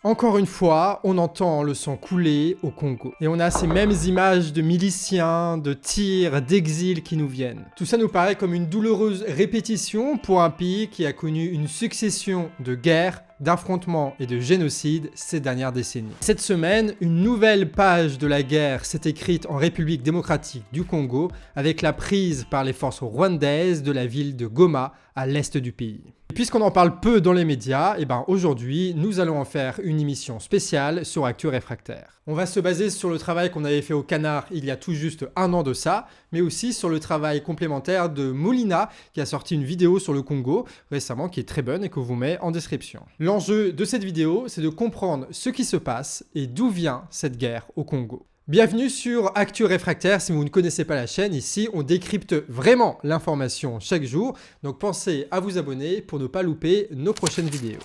Encore une fois, on entend le sang couler au Congo. Et on a ces mêmes images de miliciens, de tirs, d'exil qui nous viennent. Tout ça nous paraît comme une douloureuse répétition pour un pays qui a connu une succession de guerres, d'affrontements et de génocides ces dernières décennies. Cette semaine, une nouvelle page de la guerre s'est écrite en République démocratique du Congo avec la prise par les forces rwandaises de la ville de Goma à l'est du pays. Et puisqu'on en parle peu dans les médias, aujourd'hui, nous allons en faire une émission spéciale sur Actu Réfractaire. On va se baser sur le travail qu'on avait fait au Canard il y a tout juste un an de ça, mais aussi sur le travail complémentaire de Molina qui a sorti une vidéo sur le Congo récemment qui est très bonne et que je vous mets en description. L'enjeu de cette vidéo, c'est de comprendre ce qui se passe et d'où vient cette guerre au Congo. Bienvenue sur Actu Réfractaire. Si vous ne connaissez pas la chaîne, ici on décrypte vraiment l'information chaque jour, donc pensez à vous abonner pour ne pas louper nos prochaines vidéos.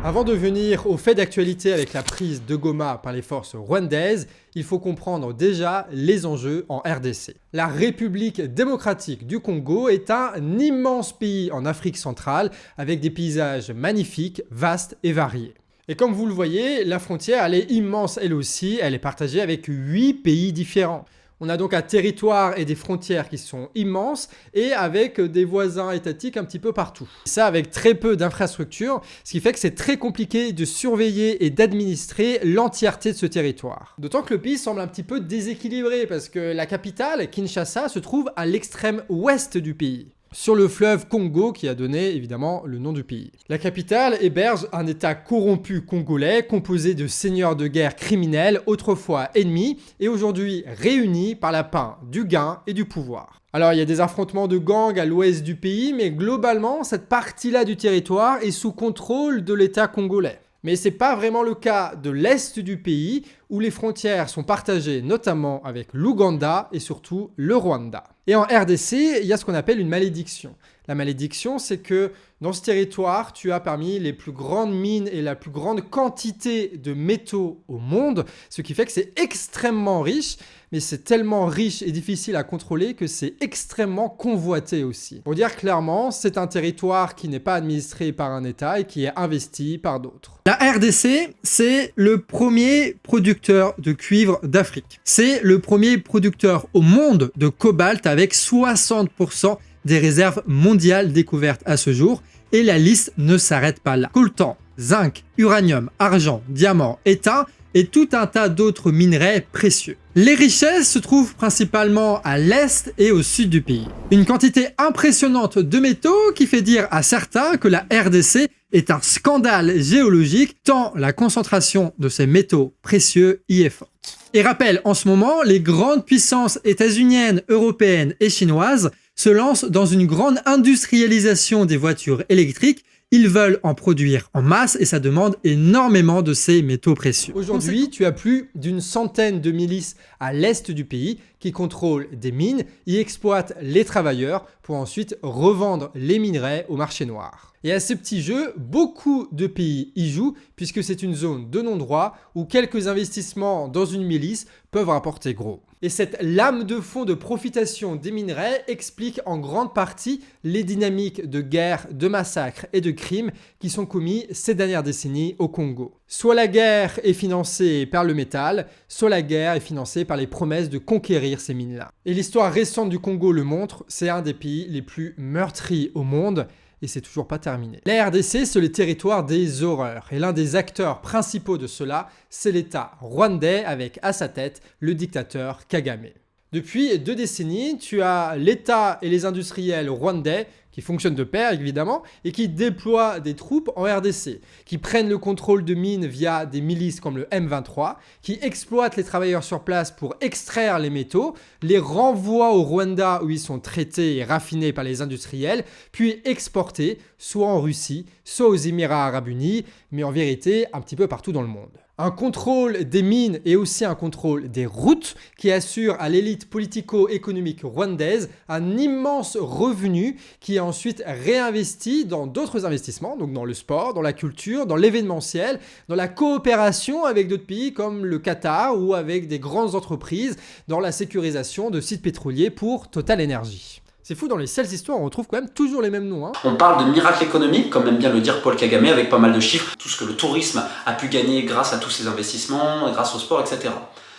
Avant de venir au fait d'actualité avec la prise de Goma par les forces rwandaises, il faut comprendre déjà les enjeux en RDC. La République démocratique du Congo est un immense pays en Afrique centrale avec des paysages magnifiques, vastes et variés. Et comme vous le voyez, la frontière elle est immense elle aussi, elle est partagée avec 8 pays différents. On a donc un territoire et des frontières qui sont immenses et avec des voisins étatiques un petit peu partout. Ça avec très peu d'infrastructures, ce qui fait que c'est très compliqué de surveiller et d'administrer l'entièreté de ce territoire. D'autant que le pays semble un petit peu déséquilibré parce que la capitale, Kinshasa, se trouve à l'extrême ouest du pays, sur le fleuve Congo qui a donné évidemment le nom du pays. La capitale héberge un état corrompu congolais composé de seigneurs de guerre criminels autrefois ennemis et aujourd'hui réunis par la pain du gain et du pouvoir. Alors il y a des affrontements de gangs à l'ouest du pays, mais globalement cette partie-là du territoire est sous contrôle de l'état congolais. Mais c'est pas vraiment le cas de l'est du pays où les frontières sont partagées notamment avec l'Ouganda et surtout le Rwanda. Et en RDC, il y a ce qu'on appelle une malédiction. La malédiction, c'est que dans ce territoire, tu as parmi les plus grandes mines et la plus grande quantité de métaux au monde, ce qui fait que c'est extrêmement riche, mais c'est tellement riche et difficile à contrôler que c'est extrêmement convoité aussi. Pour dire clairement, c'est un territoire qui n'est pas administré par un État et qui est investi par d'autres. La RDC, c'est le premier producteur de cuivre d'Afrique. C'est le premier producteur au monde de cobalt avec 60% des réserves mondiales découvertes à ce jour. Et la liste ne s'arrête pas là. Coltan, zinc, uranium, argent, diamant, étain et tout un tas d'autres minerais précieux. Les richesses se trouvent principalement à l'est et au sud du pays. Une quantité impressionnante de métaux qui fait dire à certains que la RDC est un scandale géologique tant la concentration de ces métaux précieux y est forte. Et rappel, en ce moment, les grandes puissances états-uniennes, européennes et chinoises se lancent dans une grande industrialisation des voitures électriques. Ils veulent en produire en masse et ça demande énormément de ces métaux précieux. Aujourd'hui, tu as plus d'une centaine de milices à l'est du pays qui contrôlent des mines, y exploitent les travailleurs pour ensuite revendre les minerais au marché noir. Et à ce petit jeu, beaucoup de pays y jouent puisque c'est une zone de non-droit où quelques investissements dans une milice peuvent rapporter gros. Et cette lame de fond de profitation des minerais explique en grande partie les dynamiques de guerre, de massacres et de crimes qui sont commis ces dernières décennies au Congo. Soit la guerre est financée par le métal, soit la guerre est financée par les promesses de conquérir ces mines-là. Et l'histoire récente du Congo le montre, c'est un des pays les plus meurtris au monde. Et c'est toujours pas terminé. La RDC, c'est le territoire des horreurs. Et l'un des acteurs principaux de cela, c'est l'État rwandais avec à sa tête le dictateur Kagame. Depuis 2 décennies, tu as l'État et les industriels rwandais qui fonctionnent de pair évidemment et qui déploient des troupes en RDC, qui prennent le contrôle de mines via des milices comme le M23, qui exploitent les travailleurs sur place pour extraire les métaux, les renvoient au Rwanda où ils sont traités et raffinés par les industriels, puis exportés soit en Russie, soit aux Émirats Arabes Unis, mais en vérité un petit peu partout dans le monde. Un contrôle des mines et aussi un contrôle des routes qui assure à l'élite politico-économique rwandaise un immense revenu qui est ensuite réinvesti dans d'autres investissements, donc dans le sport, dans la culture, dans l'événementiel, dans la coopération avec d'autres pays comme le Qatar ou avec des grandes entreprises dans la sécurisation de sites pétroliers pour Total Energy. C'est fou, dans les seules histoires, on retrouve quand même toujours les mêmes noms. Hein. On parle de miracle économique, comme aime bien le dire Paul Kagame, avec pas mal de chiffres, tout ce que le tourisme a pu gagner grâce à tous ces investissements, grâce au sport, etc.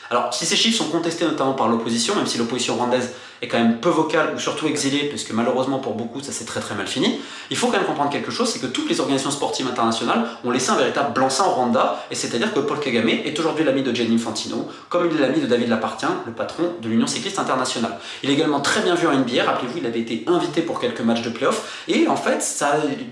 Alors, si ces chiffres sont contestés notamment par l'opposition, même si l'opposition rwandaise est quand même peu vocale ou surtout exilée, parce que malheureusement pour beaucoup ça s'est très très mal fini, il faut quand même comprendre quelque chose, c'est que toutes les organisations sportives internationales ont laissé un véritable blanc-seing au Rwanda, et c'est-à-dire que Paul Kagame est aujourd'hui l'ami de Gianni Infantino, comme il est l'ami de David Lapartien, le patron de l'Union cycliste internationale. Il est également très bien vu en NBA, rappelez-vous, il avait été invité pour quelques matchs de play-off, et en fait,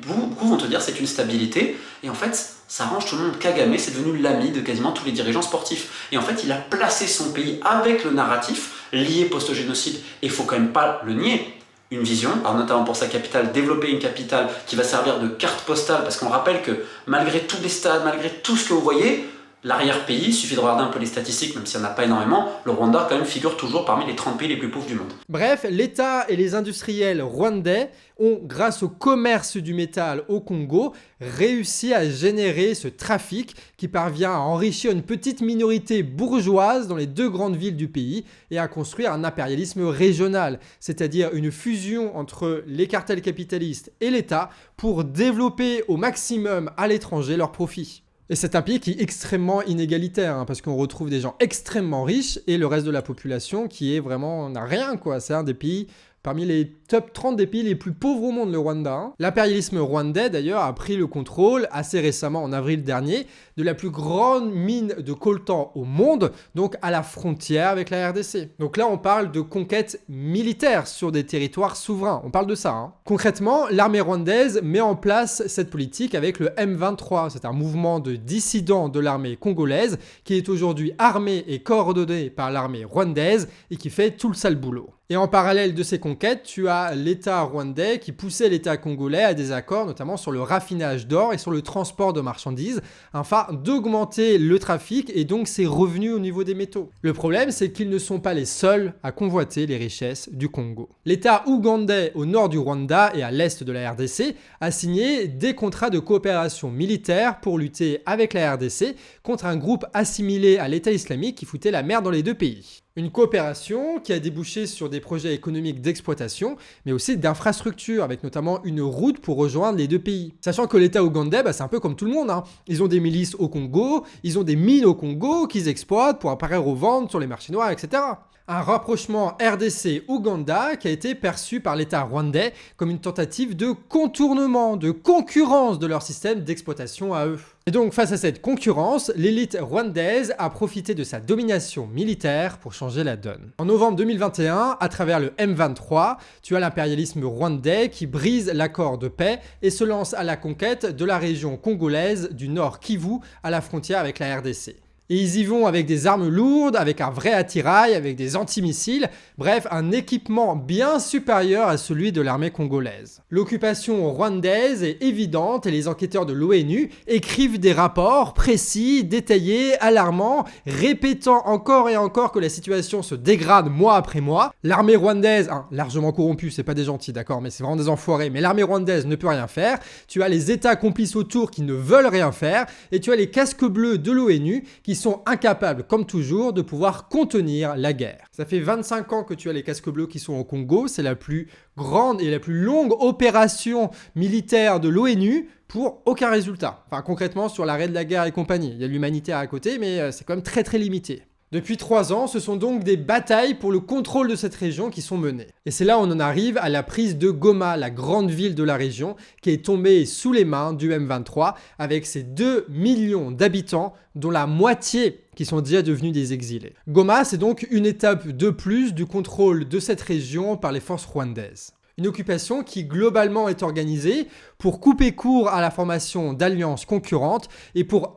beaucoup vont te dire c'est une stabilité, et en fait, ça arrange tout le monde. Kagame, c'est devenu l'ami de quasiment tous les dirigeants sportifs. Et en fait, il a placé son pays avec le narratif lié post-génocide, et il faut quand même pas le nier, une vision, alors notamment pour sa capitale, développer une capitale qui va servir de carte postale, parce qu'on rappelle que malgré tous les stades, malgré tout ce que vous voyez, l'arrière-pays, il suffit de regarder un peu les statistiques, même s'il n'y en a pas énormément, le Rwanda quand même figure toujours parmi les 30 pays les plus pauvres du monde. Bref, l'État et les industriels rwandais ont, grâce au commerce du métal au Congo, réussi à générer ce trafic qui parvient à enrichir une petite minorité bourgeoise dans les deux grandes villes du pays et à construire un impérialisme régional, c'est-à-dire une fusion entre les cartels capitalistes et l'État pour développer au maximum à l'étranger leurs profits. Et c'est un pays qui est extrêmement inégalitaire, hein, parce qu'on retrouve des gens extrêmement riches et le reste de la population qui est vraiment n'a rien, quoi. C'est un des pays parmi les top 30 des pays les plus pauvres au monde, le Rwanda. Hein. L'impérialisme rwandais, d'ailleurs, a pris le contrôle assez récemment, en avril dernier, de la plus grande mine de coltan au monde, donc à la frontière avec la RDC. Donc là, on parle de conquête militaire sur des territoires souverains. On parle de ça. Hein. Concrètement, l'armée rwandaise met en place cette politique avec le M23. C'est un mouvement de dissidents de l'armée congolaise qui est aujourd'hui armé et coordonné par l'armée rwandaise et qui fait tout le sale boulot. Et en parallèle de ces conquêtes, tu as l'État rwandais qui poussait l'État congolais à des accords, notamment sur le raffinage d'or et sur le transport de marchandises, afin d'augmenter le trafic et donc ses revenus au niveau des métaux. Le problème, c'est qu'ils ne sont pas les seuls à convoiter les richesses du Congo. L'État ougandais au nord du Rwanda et à l'est de la RDC a signé des contrats de coopération militaire pour lutter avec la RDC contre un groupe assimilé à l'État islamique qui foutait la merde dans les deux pays. Une coopération qui a débouché sur des projets économiques d'exploitation, mais aussi d'infrastructures, avec notamment une route pour rejoindre les deux pays. Sachant que l'État ougandais, c'est un peu comme tout le monde. Hein. Ils ont des milices au Congo, ils ont des mines au Congo qu'ils exploitent pour après revendre sur les marchés noirs, etc. Un rapprochement RDC-Ouganda qui a été perçu par l'État rwandais comme une tentative de contournement, de concurrence de leur système d'exploitation à eux. Et donc face à cette concurrence, l'élite rwandaise a profité de sa domination militaire pour changer la donne. En novembre 2021, à travers le M23, tu as l'impérialisme rwandais qui brise l'accord de paix et se lance à la conquête de la région congolaise du Nord Kivu à la frontière avec la RDC. Et ils y vont avec des armes lourdes, avec un vrai attirail, avec des antimissiles, bref, un équipement bien supérieur à celui de l'armée congolaise. L'occupation rwandaise est évidente et les enquêteurs de l'ONU écrivent des rapports précis, détaillés, alarmants, répétant encore et encore que la situation se dégrade mois après mois. L'armée rwandaise, largement corrompue, c'est pas des gentils, d'accord, mais c'est vraiment des enfoirés, mais l'armée rwandaise ne peut rien faire. Tu as les États complices autour qui ne veulent rien faire, et tu as les casques bleus de l'ONU qui sont incapables, comme toujours, de pouvoir contenir la guerre. Ça fait 25 ans que tu as les casques bleus qui sont au Congo, c'est la plus grande et la plus longue opération militaire de l'ONU pour aucun résultat. Enfin, concrètement, sur l'arrêt de la guerre et compagnie. Il y a l'humanitaire à côté, mais c'est quand même très très limité. Depuis 3 ans, ce sont donc des batailles pour le contrôle de cette région qui sont menées. Et c'est là où on en arrive à la prise de Goma, la grande ville de la région, qui est tombée sous les mains du M23, avec ses 2 millions d'habitants, dont la moitié qui sont déjà devenus des exilés. Goma, c'est donc une étape de plus du contrôle de cette région par les forces rwandaises. Une occupation qui globalement est organisée pour couper court à la formation d'alliances concurrentes et pour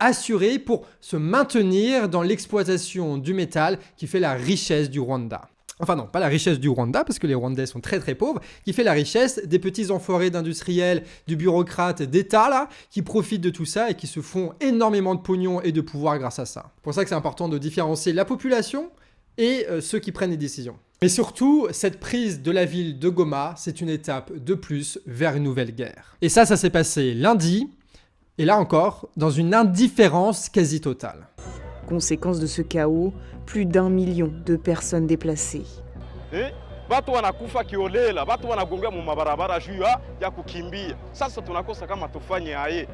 se maintenir dans l'exploitation du métal qui fait la richesse du Rwanda. Enfin non, pas la richesse du Rwanda, parce que les Rwandais sont très très pauvres, qui fait la richesse des petits enfoirés d'industriels, du bureaucrate d'État là, qui profitent de tout ça et qui se font énormément de pognon et de pouvoir grâce à ça. C'est pour ça que c'est important de différencier la population et ceux qui prennent les décisions. Mais surtout, cette prise de la ville de Goma, c'est une étape de plus vers une nouvelle guerre. Et ça s'est passé lundi, et là encore, dans une indifférence quasi totale. Conséquence de ce chaos, plus d'1 million de personnes déplacées. watu wanakufa kiolela, watu wanagongea mu mabarabara juu ya kukimbia. Sasa tunakosa kama tufanye aye.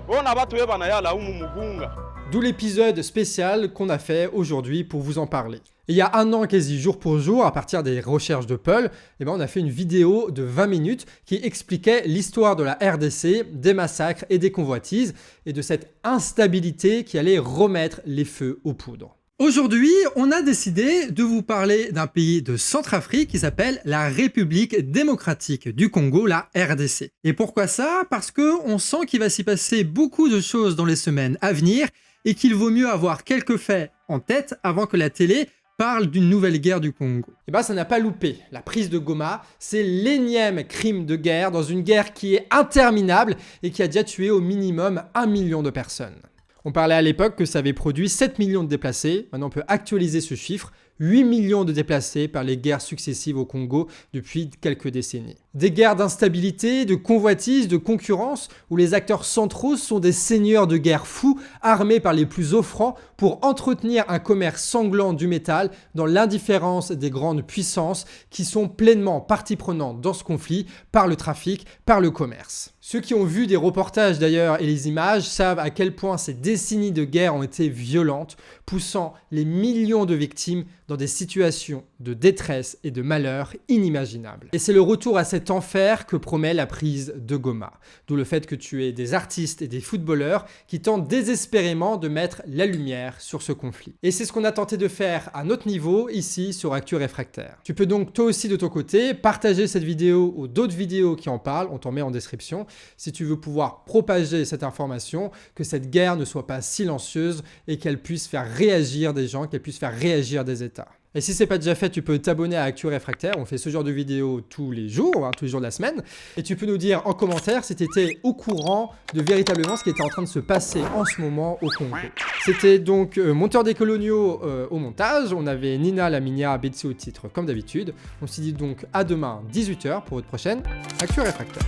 Ona watu weba na yala umu mugunga. D'où l'épisode spécial qu'on a fait aujourd'hui pour vous en parler. Et il y a un an, quasi jour pour jour, à partir des recherches de Paul, on a fait une vidéo de 20 minutes qui expliquait l'histoire de la RDC, des massacres et des convoitises, et de cette instabilité qui allait remettre les feux aux poudres. Aujourd'hui, on a décidé de vous parler d'un pays de Centrafrique qui s'appelle la République démocratique du Congo, la RDC. Et pourquoi ça? Parce qu'on sent qu'il va s'y passer beaucoup de choses dans les semaines à venir et qu'il vaut mieux avoir quelques faits en tête avant que la télé parle d'une nouvelle guerre du Congo. Et ça n'a pas loupé. La prise de Goma, c'est l'énième crime de guerre dans une guerre qui est interminable et qui a déjà tué au minimum 1 million de personnes. On parlait à l'époque que ça avait produit 7 millions de déplacés. Maintenant, on peut actualiser ce chiffre. 8 millions de déplacés par les guerres successives au Congo depuis quelques décennies. Des guerres d'instabilité, de convoitise, de concurrence, où les acteurs centraux sont des seigneurs de guerre fous, armés par les plus offrants pour entretenir un commerce sanglant du métal dans l'indifférence des grandes puissances qui sont pleinement partie prenante dans ce conflit par le trafic, par le commerce. Ceux qui ont vu des reportages d'ailleurs et les images savent à quel point ces décennies de guerre ont été violentes, poussant les millions de victimes dans des situations de détresse et de malheur inimaginables. Et c'est le retour à cet enfer que promet la prise de Goma. D'où le fait que tu aies des artistes et des footballeurs qui tentent désespérément de mettre la lumière sur ce conflit. Et c'est ce qu'on a tenté de faire à notre niveau ici sur Actu Réfractaire. Tu peux donc toi aussi de ton côté partager cette vidéo ou d'autres vidéos qui en parlent, on t'en met en description, si tu veux pouvoir propager cette information, que cette guerre ne soit pas silencieuse et qu'elle puisse faire réagir des gens, qu'elle puisse faire réagir des États. Et si ce n'est pas déjà fait, tu peux t'abonner à Actu Réfractaire. On fait ce genre de vidéos tous les jours de la semaine. Et tu peux nous dire en commentaire si tu étais au courant de véritablement ce qui était en train de se passer en ce moment au Congo. C'était donc Monteur des Coloniaux au montage. On avait Nina Laminia, Betsy au titre comme d'habitude. On se dit donc à demain 18h pour votre prochaine Actu Réfractaire.